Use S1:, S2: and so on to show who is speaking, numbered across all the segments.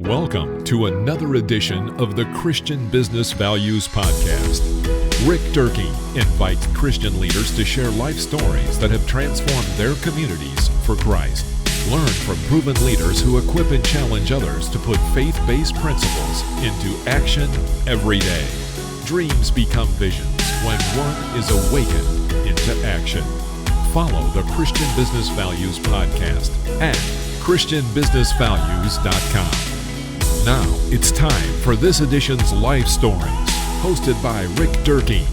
S1: Welcome to another edition of the Christian Business Values Podcast. Rick Durkee invites Christian leaders to share life stories that have transformed their communities for Christ. Learn from proven leaders who equip and challenge others to put faith-based principles into action every day. Dreams become visions when one is awakened into action. Follow the Christian Business Values Podcast at ChristianBusinessValues.com. Now it's time for this edition's Life Stories, hosted by Rick Durkee.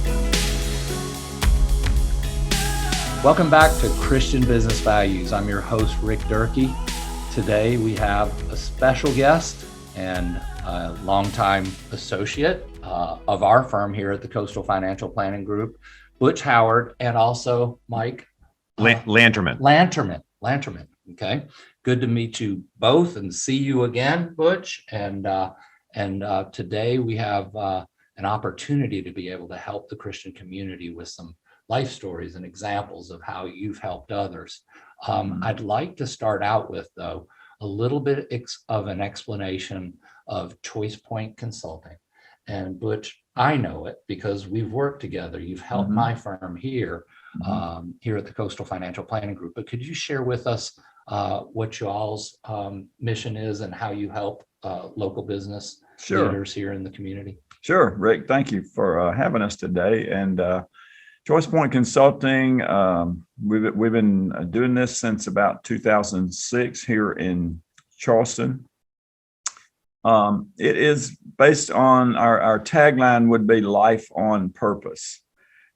S2: Welcome back to Christian Business Values. I'm your host, Rick Durkee. Today we have a special guest and a longtime associate of our firm here at the Coastal Financial Planning Group, Butch Howard, and also Mike
S3: Lanterman.
S2: Lanterman. Okay. Good to meet you both and see you again, Butch. And today we have an opportunity to be able to help the Christian community with some life stories and examples of how you've helped others. I'd like to start out with, though, a little bit of an explanation of ChoicePoint Consulting. And Butch, I know it because we've worked together. You've helped my firm here at the Coastal Financial Planning Group. But could you share with us what y'all's mission is and how you help local business leaders here in the community?
S4: Sure, Rick. Thank you for having us today. And ChoicePoint Consulting, we've been doing this since about 2006 here in Charleston. It is based on our tagline would be life on purpose.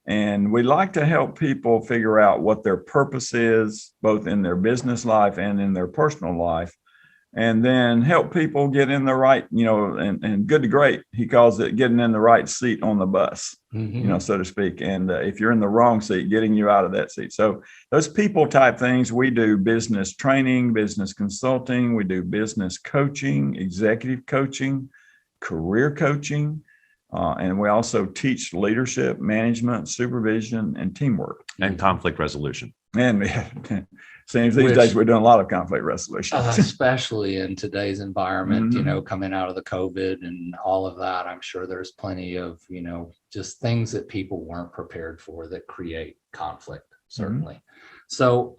S4: And we like to help people figure out what their purpose is, both in their business life and in their personal life, and then help people get in the right, and good to great. He calls it getting in the right seat on the bus, so to speak. And if you're in the wrong seat, getting you out of that seat. So those people type things, we do business training, business consulting, we do business coaching, executive coaching, career coaching. And we also teach leadership, management, supervision, and teamwork.
S3: And conflict resolution.
S4: And seems these days we're doing a lot of conflict resolution.
S2: Especially in today's environment, coming out of the COVID and all of that. I'm sure there's plenty of, just things that people weren't prepared for that create conflict, certainly. So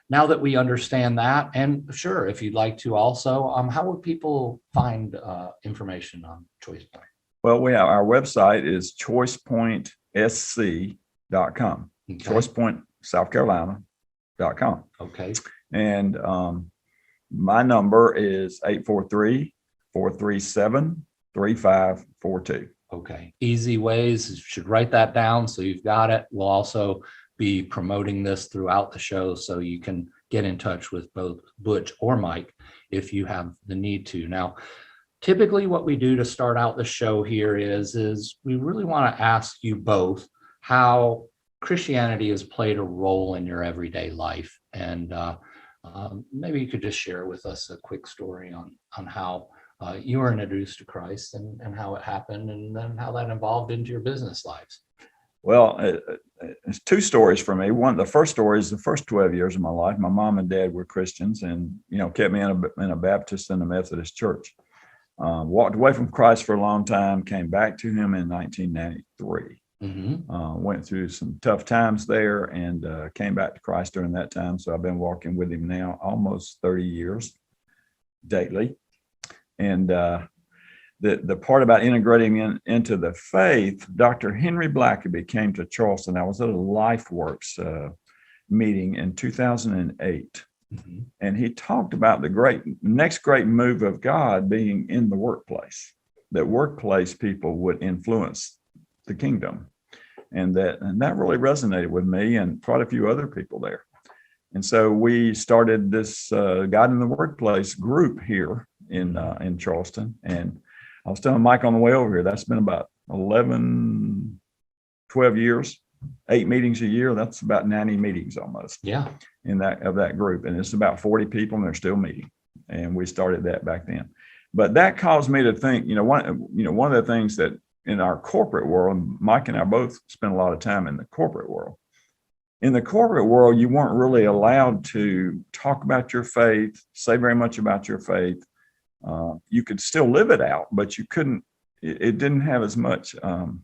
S2: now that we understand that, and sure, if you'd like to also, how would people find information on ChoicePoint?
S4: Well, our website is choicepointsc.com,
S2: Okay.
S4: ChoicePoint, South Carolina.com.
S2: Okay.
S4: And my number is 843-437-3542.
S2: Okay. Easy ways. You should write that down so you've got it. We'll also be promoting this throughout the show so you can get in touch with both Butch or Mike if you have the need to. Now, typically what we do to start out the show here is we really want to ask you both how Christianity has played a role in your everyday life. And maybe you could just share with us a quick story on how you were introduced to Christ and how it happened and then how that evolved into your business lives.
S4: Well, it's two stories for me. The first story is the first 12 years of my life. My mom and dad were Christians and, kept me in a Baptist and a Methodist church. Walked away from Christ for a long time, came back to him in 1993. Went through some tough times there and came back to Christ during that time. So I've been walking with him now almost 30 years daily. And the part about integrating into the faith, Dr. Henry Blackaby came to Charleston. I was at a LifeWorks meeting in 2008. And he talked about the next great move of God being in the workplace, that workplace people would influence the kingdom. And that really resonated with me and quite a few other people there. And so we started this God in the Workplace group here in Charleston. And I was telling Mike on the way over here, that's been about 11, 12 years. 8 meetings a year, that's about 90 meetings almost.
S2: Yeah.
S4: In that group. And it's about 40 people and they're still meeting. And we started that back then. But that caused me to think, one of the things that in our corporate world, Mike and I both spent a lot of time in the corporate world. In the corporate world, you weren't really allowed to talk about your faith, say very much about your faith, You could still live it out, but you couldn't. It didn't have as much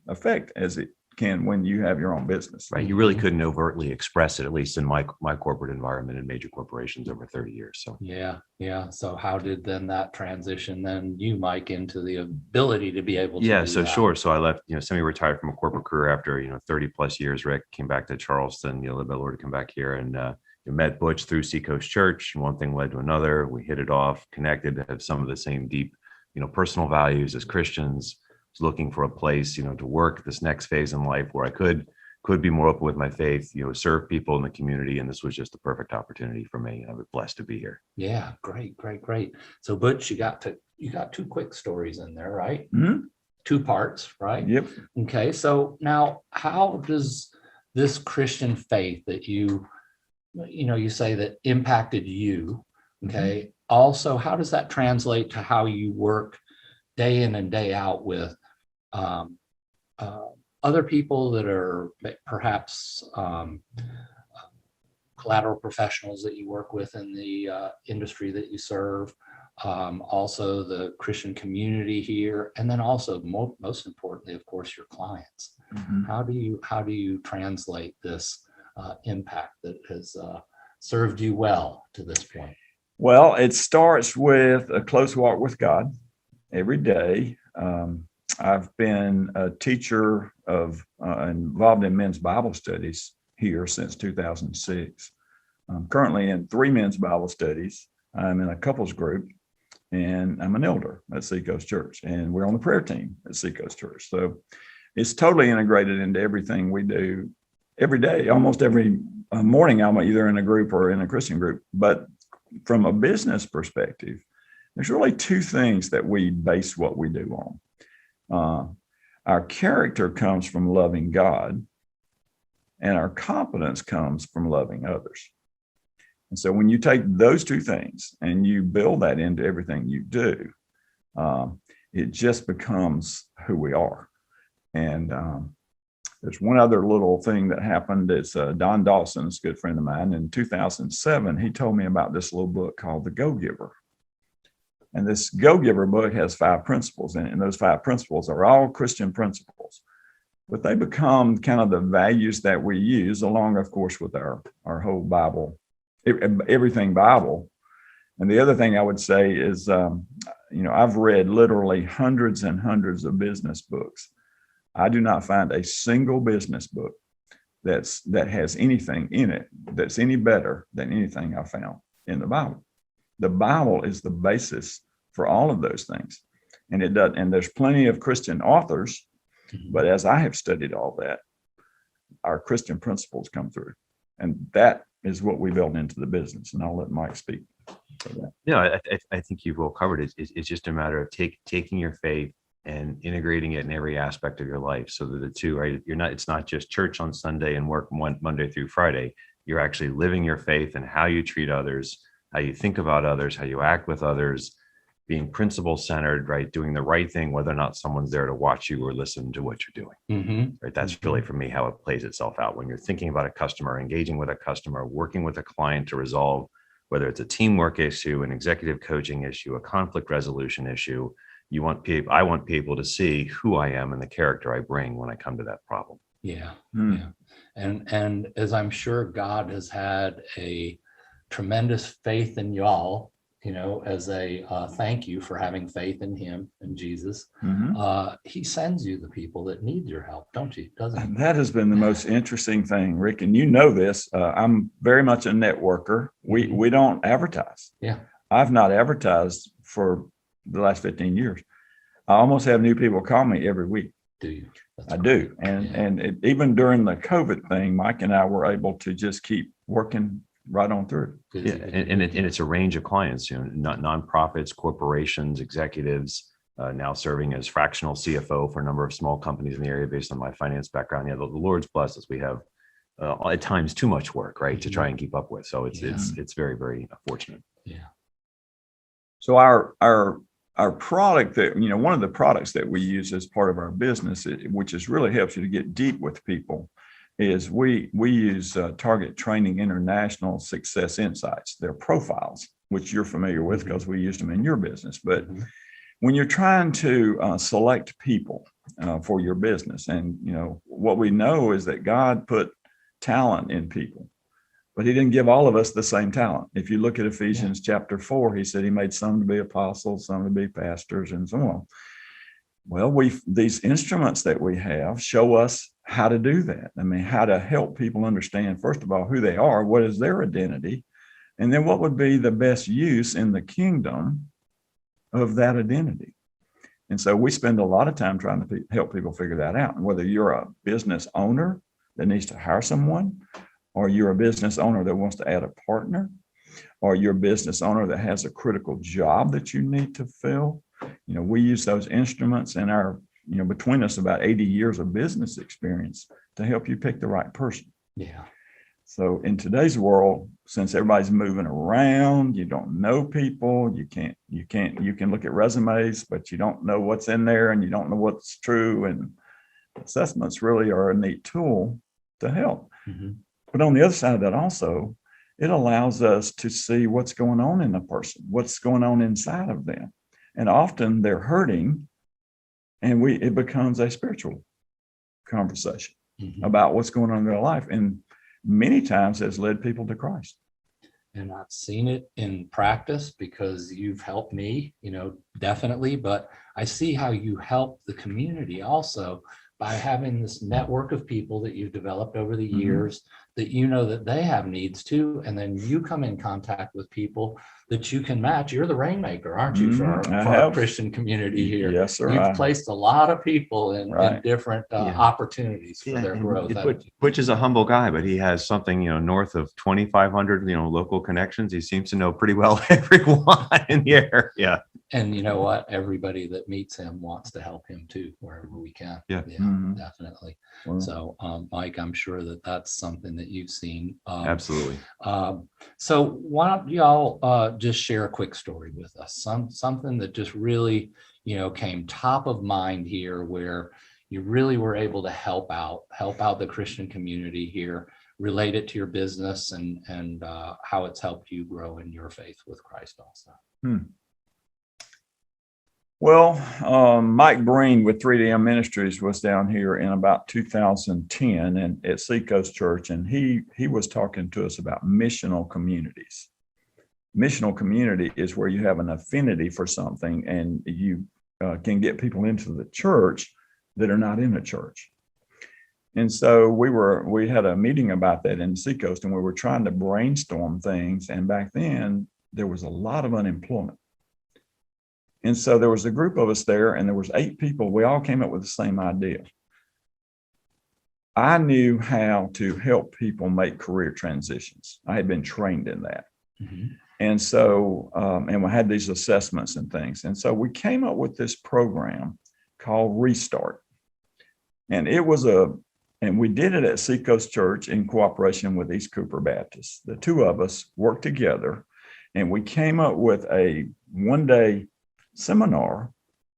S4: effect as it can when you have your own business.
S3: Right. You really couldn't overtly express it, at least in my corporate environment in major corporations over 30 years. So
S2: Yeah. So how did then that transition then you, Mike, into the ability to be able to do
S3: so
S2: that?
S3: sure. So I left, semi-retired from a corporate career after, 30 plus years. Rick came back to Charleston, led by the Lord to come back here, and met Butch through Seacoast Church. One thing led to another. We hit it off, connected, had some of the same deep, personal values as Christians. Looking for a place, to work this next phase in life where I could be more open with my faith, serve people in the community. And this was just the perfect opportunity for me. I was blessed to be here.
S2: Yeah, great. So Butch, you got two quick stories in there, right?
S4: Mm-hmm.
S2: 2 parts, right?
S4: Yep.
S2: Okay. So now how does this Christian faith that you say that impacted you, okay,
S4: Mm-hmm.
S2: also, how does that translate to how you work day in and day out with other people that are perhaps collateral professionals that you work with in the industry that you serve, also the Christian community here, and then also most importantly, of course, your clients.
S4: Mm-hmm.
S2: How do you translate this impact that has served you well to this point?
S4: Well, it starts with a close walk with God every day. I've been a teacher involved in men's Bible studies here since 2006. I'm currently in 3 men's Bible studies. I'm in a couples group, and I'm an elder at Seacoast Church, and we're on the prayer team at Seacoast Church. So it's totally integrated into everything we do every day. Almost every morning, I'm either in a group or in a Christian group. But from a business perspective, there's really 2 things that we base what we do on. Our character comes from loving God, and our competence comes from loving others. And so when you take those 2 things and you build that into everything you do, it just becomes who we are. And there's one other little thing that happened. It's Don Dawson, a good friend of mine. In 2007, he told me about this little book called The Go-Giver. And this Go-Giver book has 5 principles in it, and those 5 principles are all Christian principles. But they become kind of the values that we use, along, of course, with our whole Bible, everything Bible. And the other thing I would say is, I've read literally hundreds and hundreds of business books. I do not find a single business book that has anything in it that's any better than anything I found in the Bible. The Bible is the basis for all of those things. And it does, and there's plenty of Christian authors, but as I have studied all that, our Christian principles come through. And that is what we build into the business. And I'll let Mike speak for that.
S3: Yeah, I think you've well covered it. It's just a matter of taking your faith and integrating it in every aspect of your life, so that the 2, right? It's not just church on Sunday and work Monday through Friday. You're actually living your faith and how you treat others, how you think about others, how you act with others, being principle centered, right? Doing the right thing, whether or not someone's there to watch you or listen to what you're doing.
S2: Mm-hmm.
S3: Right. That's really, for me, how it plays itself out. When you're thinking about a customer, engaging with a customer, working with a client to resolve, whether it's a teamwork issue, an executive coaching issue, a conflict resolution issue, I want people to see who I am and the character I bring when I come to that problem.
S2: Yeah. And as I'm sure God has had a tremendous faith in y'all, as a thank you for having faith in him and Jesus. Mm-hmm. He sends you the people that need your help, don't you? Doesn't he?
S4: That has been the most interesting thing, Rick. And you know this. I'm very much a networker. We don't advertise.
S2: Yeah.
S4: I've not advertised for the last 15 years. I almost have new people call me every week.
S2: Do you?
S4: I do. And even during the COVID thing, Mike and I were able to just keep working right on through.
S3: Yeah, and it's a range of clients, not nonprofits, corporations, executives, now serving as fractional CFO for a number of small companies in the area based on my finance background. Yeah, the Lord's blessed us. We have at times too much work, right, to try and keep up with. So it's very, very fortunate.
S2: Yeah.
S4: So our product that, one of the products that we use as part of our business, which is really helps you to get deep with people, is we use Target Training International Success Insights. They're profiles. which you're familiar with
S2: Mhm.
S4: because we used them in your business. But
S2: Mhm.
S4: when you're trying to select people for your business, and what we know is that God put talent in people, but he didn't give all of us the same talent. If you look at Ephesians chapter 4, he said he made some to be apostles, some to be pastors, and so on. Well, these instruments that we have show us how to do that. I mean, how to help people understand, first of all, who they are, what is their identity, and then what would be the best use in the kingdom of that identity. And so we spend a lot of time trying to help people figure that out. And whether you're a business owner that needs to hire someone, or you're a business owner that wants to add a partner, or you're a business owner that has a critical job that you need to fill, we use those instruments in our, between us about 80 years of business experience to help you pick the right person.
S2: Yeah.
S4: So in today's world, since everybody's moving around, you don't know people, you can look at resumes, but you don't know what's in there and you don't know what's true. And assessments really are a neat tool to help.
S2: Mm-hmm.
S4: But on the other side of that also, it allows us to see what's going on in a person, what's going on inside of them. And often they're hurting, and it becomes a spiritual conversation about what's going on in their life. And many times has led people to Christ.
S2: And I've seen it in practice because you've helped me, definitely, but I see how you help the community also by having this network of people that you've developed over the years that that they have needs too. And then you come in contact with people that you can match. You're the rainmaker, aren't you, for our Christian community here?
S4: Yes, sir.
S2: You've placed a lot of people in different opportunities for their growth.
S3: Butch is a humble guy, but he has something, north of 2,500, local connections. He seems to know pretty well everyone in the area.
S2: And you know what? Everybody that meets him wants to help him too, wherever we can.
S3: Yeah.
S2: Definitely. Wow. So, Mike, I'm sure that that's something that you've seen.
S3: Absolutely.
S2: So why don't y'all just share a quick story with us? Something that just really, came top of mind here, where you really were able to help out the Christian community here, relate it to your business and how it's helped you grow in your faith with Christ also.
S4: Well, Mike Breen with 3DM Ministries was down here in about 2010 and at Seacoast Church, and he was talking to us about missional communities. Missional community is where you have an affinity for something, and you can get people into the church that are not in a church. And so we had a meeting about that in Seacoast, and we were trying to brainstorm things. And back then there was a lot of unemployment. And so there was a group of us there, and there was 8 people. We all came up with the same idea. I knew how to help people make career transitions. I had been trained in that. And so, and we had these assessments and things. And so we came up with this program called Restart. And and we did it at Seacoast Church in cooperation with East Cooper Baptist. The 2 of us worked together, and we came up with a one-day seminar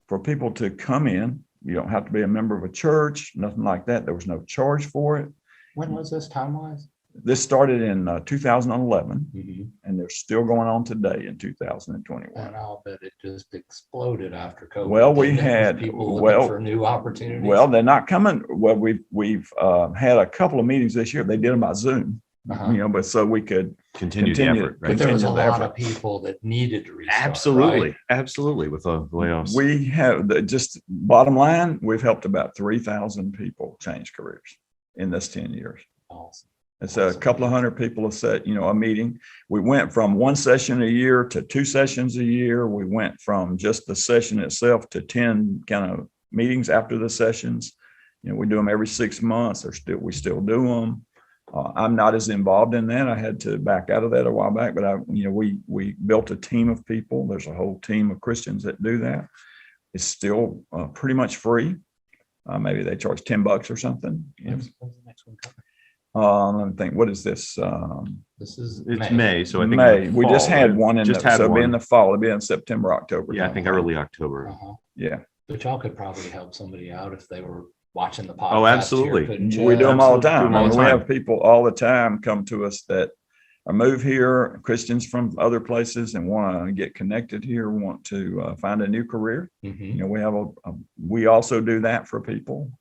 S4: for people to come in. You don't have to be a member of a church, nothing like that. There was no charge for it.
S2: When was this time-wise?
S4: This started in 2011, and they're still going on today in 2021.
S2: And I'll bet it just exploded after COVID.
S4: Well, we had
S2: people looking for new opportunities.
S4: Well, they're not coming. Well, we've had a couple of meetings this year. They did them by Zoom, but so we could
S3: continue the effort.
S2: Right? But there was a lot of people that needed to restart.
S3: Absolutely, with the layoffs.
S4: We have just bottom line. We've helped about 3,000 people change careers in this 10 years.
S2: Awesome.
S4: It's a couple of hundred people have set, a meeting. We went from 1 session a year to 2 sessions a year. We went from just the session itself to 10 kind of meetings after the sessions. We do them every 6 months. We still do them. I'm not as involved in that. I had to back out of that a while back, but we built a team of people. There's a whole team of Christians that do that. It's still pretty much free. Maybe they charge $10 or something.
S2: When's the next one coming?
S4: Let me think. What is this?
S3: It's May. So I think
S4: May. We just had one
S3: so
S4: it'll be in the fall. It'll be in September, October.
S3: Yeah, I think early October.
S4: Yeah.
S2: But y'all could probably help somebody out if they were watching the podcast.
S3: Oh, absolutely.
S4: We do them all the time. We have people all the time come to us that move here, Christians from other places, and want to get connected here, want to find a new career.
S2: Mhm.
S4: We have we also do that for people.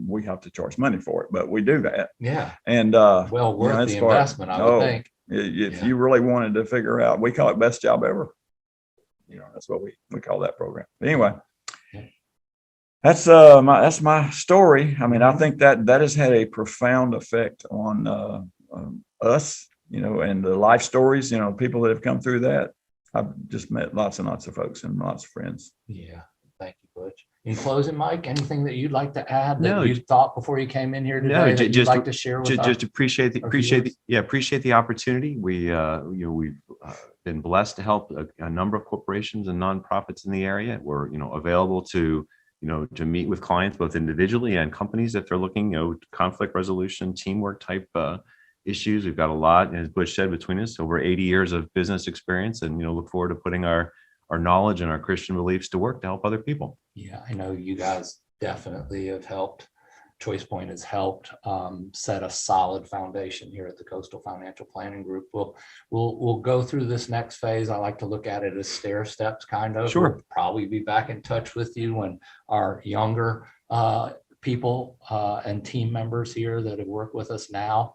S4: We have to charge money for it, but we do that.
S2: Yeah.
S4: And
S2: Well worth
S4: as
S2: the
S4: far-
S2: investment, I would think.
S4: If
S2: Yeah.
S4: you really wanted to figure out, we call it best job ever. That's what we call that program. But anyway,
S2: Yeah.
S4: that's my story. I mean, I think that has had a profound effect on us, and the life stories, people that have come through that. I've just met lots and lots of folks and lots of friends.
S2: Yeah. Thank you, Butch. In closing, Mike, anything that you'd like to add that
S3: No,
S2: you thought before you came in here today
S3: No,
S2: that you'd
S3: just-
S2: like to share with us?
S3: Just appreciate the opportunity. We've been blessed to help a number of corporations and nonprofits in the area. We're available to meet with clients both individually and companies if they're looking conflict resolution, teamwork type issues. We've got a lot, as Butch said, between us over 80 years of business experience, and look forward to putting our knowledge and our Christian beliefs to work to help other people.
S2: Yeah, I know you guys definitely have helped. ChoicePoint has helped set a solid foundation here at the Coastal Financial Planning Group. We'll go through this next phase. I like to look at it as stair steps, kind of.
S3: Sure.
S2: We'll probably be back in touch with you when our younger people and team members here that have worked with us now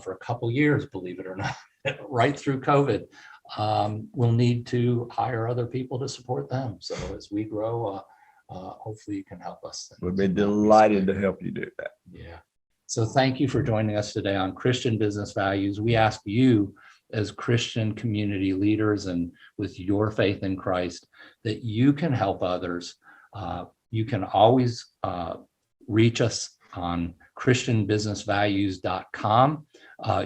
S2: for a couple years, believe it or not, right through COVID, we'll need to hire other people to support them. So as we grow, hopefully you can help us.
S4: We'd be delighted to help you do that.
S2: Yeah. So thank you for joining us today on Christian Business Values. We ask you as Christian community leaders and with your faith in Christ that you can help others. You can always reach us on christianbusinessvalues.com.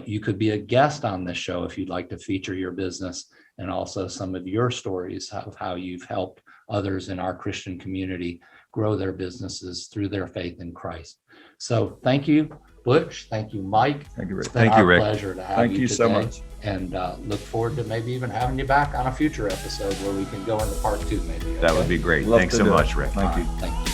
S2: You could be a guest on this show if you'd like to feature your business and also some of your stories of how you've helped others in our Christian community grow their businesses through their faith in Christ. So thank you, Butch. Thank you, Mike.
S4: Thank you, Rick.
S2: It's been
S3: Thank you,
S2: our
S3: Rick.
S2: pleasure to have
S4: Thank
S2: you
S4: you so
S2: today.
S4: much.
S2: And look forward to maybe even having you back on a future episode where we can go into part 2 maybe.
S3: That
S2: okay?
S3: would be great.
S4: Love
S3: Thanks
S4: to
S3: so
S4: do it.
S3: much, Rick.
S4: Thank you.
S2: All right, thank you.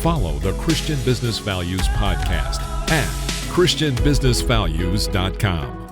S1: Follow the Christian Business Values podcast at christianbusinessvalues.com.